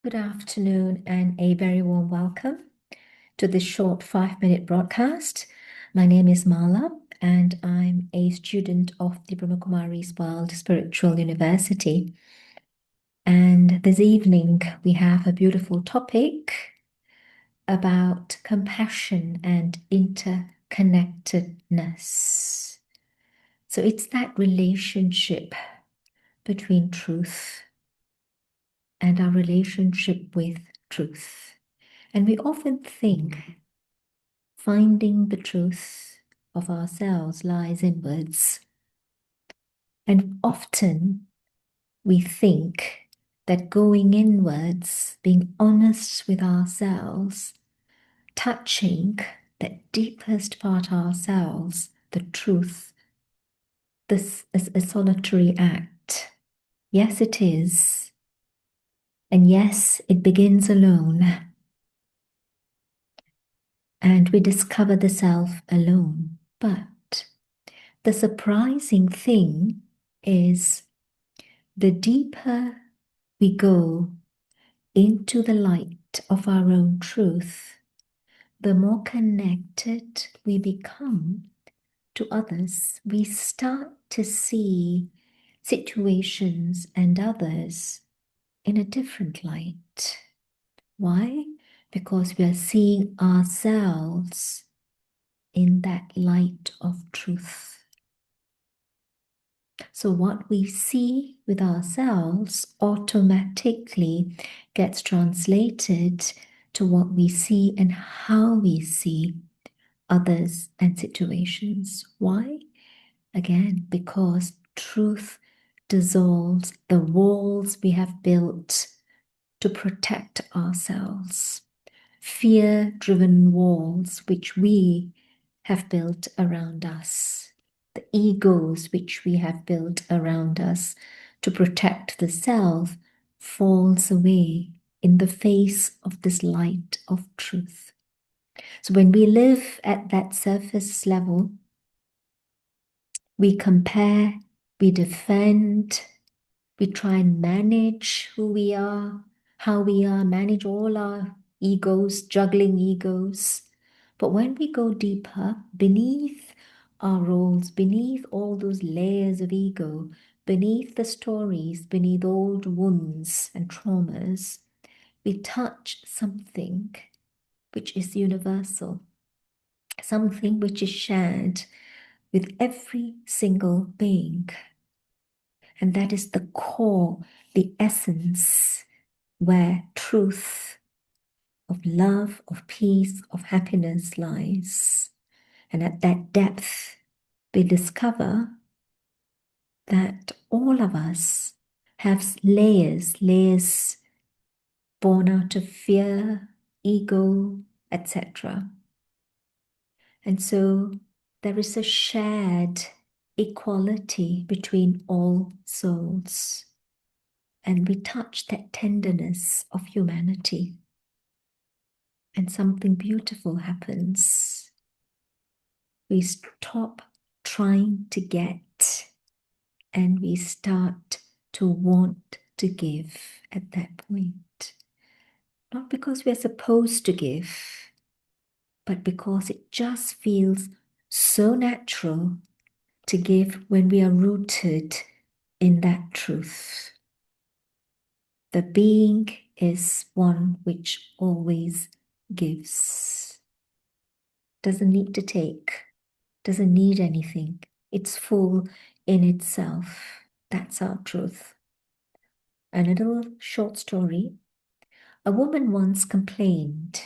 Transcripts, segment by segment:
Good afternoon and a very warm welcome to this short 5-minute broadcast. My name is Mala and I'm a student of the Brahmakumari's World Spiritual University. And this evening we have a beautiful topic about compassion and interconnectedness. So it's that relationship between truth and our relationship with truth. And we often think finding the truth of ourselves lies inwards. And often we think that going inwards, being honest with ourselves, touching that deepest part of ourselves, the truth, this is a solitary act. Yes, it is. And yes, it begins alone. And we discover the self alone. But the surprising thing is the deeper we go into the light of our own truth, the more connected we become to others. We start to see situations and others in a different light. Why? Because we are seeing ourselves in that light of truth. So what we see with ourselves automatically gets translated to what we see and how we see others and situations. Why? Again, because truth dissolves the walls we have built to protect ourselves. Fear-driven walls which we have built around us, the egos which we have built around us to protect the self, falls away in the face of this light of truth. So when we live at that surface level, we compare, we defend, we try and manage who we are, how we are, manage all our egos, juggling egos. But when we go deeper, beneath our roles, beneath all those layers of ego, beneath the stories, beneath old wounds and traumas, we touch something which is universal, something which is shared with every single being. And that is the core, the essence, where truth of love, of peace, of happiness lies. And at that depth, we discover that all of us have layers born out of fear, ego, etc. And so there is a shared equality between all souls. And we touch that tenderness of humanity. And something beautiful happens. We stop trying to get and we start to want to give at that point. Not because we're supposed to give, but because it just feels so natural to give when we are rooted in that truth. The being is one which always gives. Doesn't need to take, doesn't need anything. It's full in itself. That's our truth. And a little short story. A woman once complained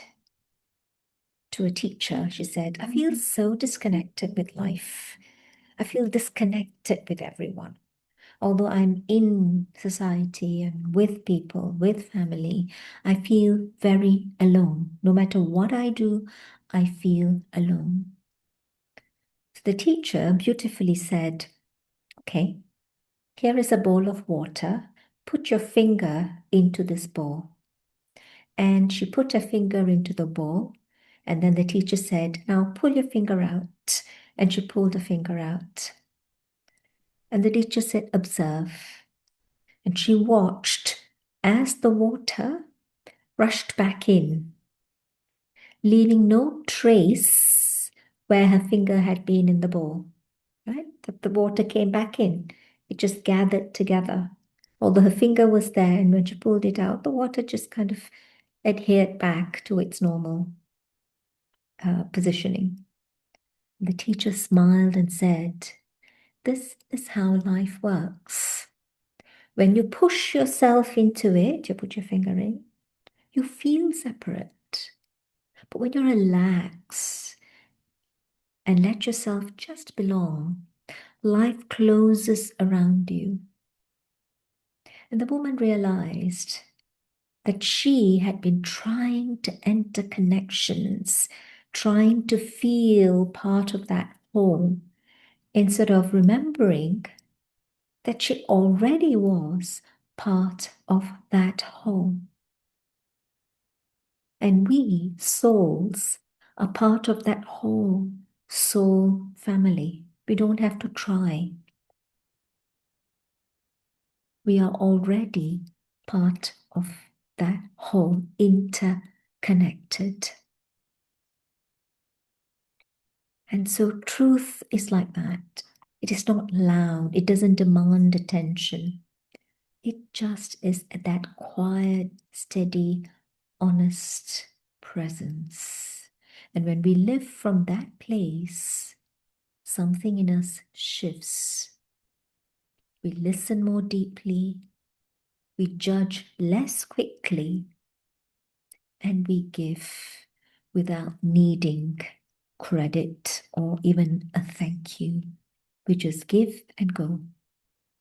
to a teacher. She said, I feel so disconnected with life. I feel disconnected with everyone. Although I'm in society and with people, with family, I feel very alone. No matter what I do, I feel alone. So the teacher beautifully said, okay, here is a bowl of water. Put your finger into this bowl. And she put her finger into the bowl. And then the teacher said, now pull your finger out. And she pulled the finger out. And the teacher said, observe. And she watched as the water rushed back in, leaving no trace where her finger had been in the bowl, right? That the water came back in. It just gathered together. Although her finger was there, and when she pulled it out, the water just kind of adhered back to its normal positioning. The teacher smiled and said, "This is how life works. When you push yourself into it, you put your finger in, you feel separate. But when you relax and let yourself just belong, life closes around you." And the woman realized that she had been trying to enter connections, trying to feel part of that whole, instead of remembering that she already was part of that whole. And we, souls, are part of that whole soul family. We don't have to try. We are already part of that whole, interconnected. And so truth is like that. It is not loud. It doesn't demand attention. It just is that quiet, steady, honest presence. And when we live from that place, something in us shifts. We listen more deeply, we judge less quickly, and we give without needing credit or even a thank you. We just give and go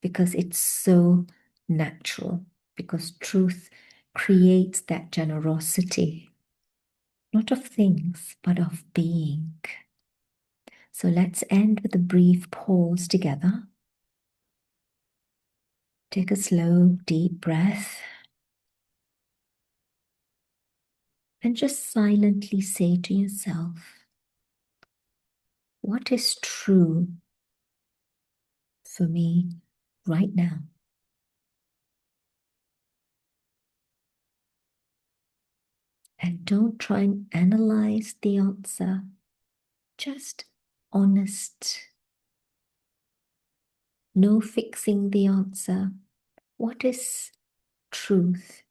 because it's so natural, because truth creates that generosity, not of things, but of being. So let's end with a brief pause together. Take a slow, deep breath and just silently say to yourself, what is true for me right now? And don't try and analyze the answer, just honest. No fixing the answer. What is truth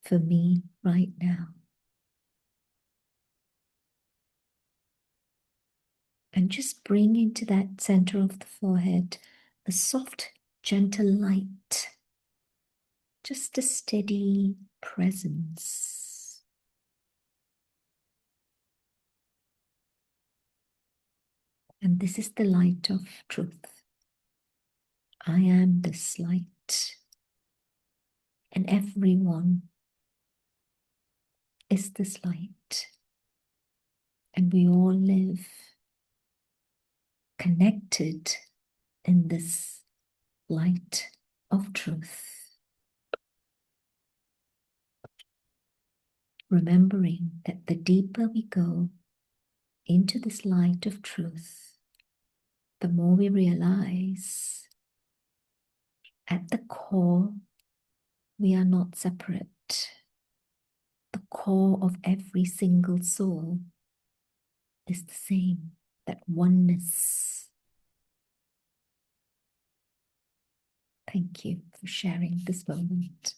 for me right now? And just bring into that center of the forehead a soft, gentle light, just a steady presence. And this is the light of truth. I am this light, and everyone is this light. And we all live connected in this light of truth. Remembering that the deeper we go into this light of truth, the more we realize at the core, we are not separate. The core of every single soul is the same, that oneness. Thank you for sharing this moment.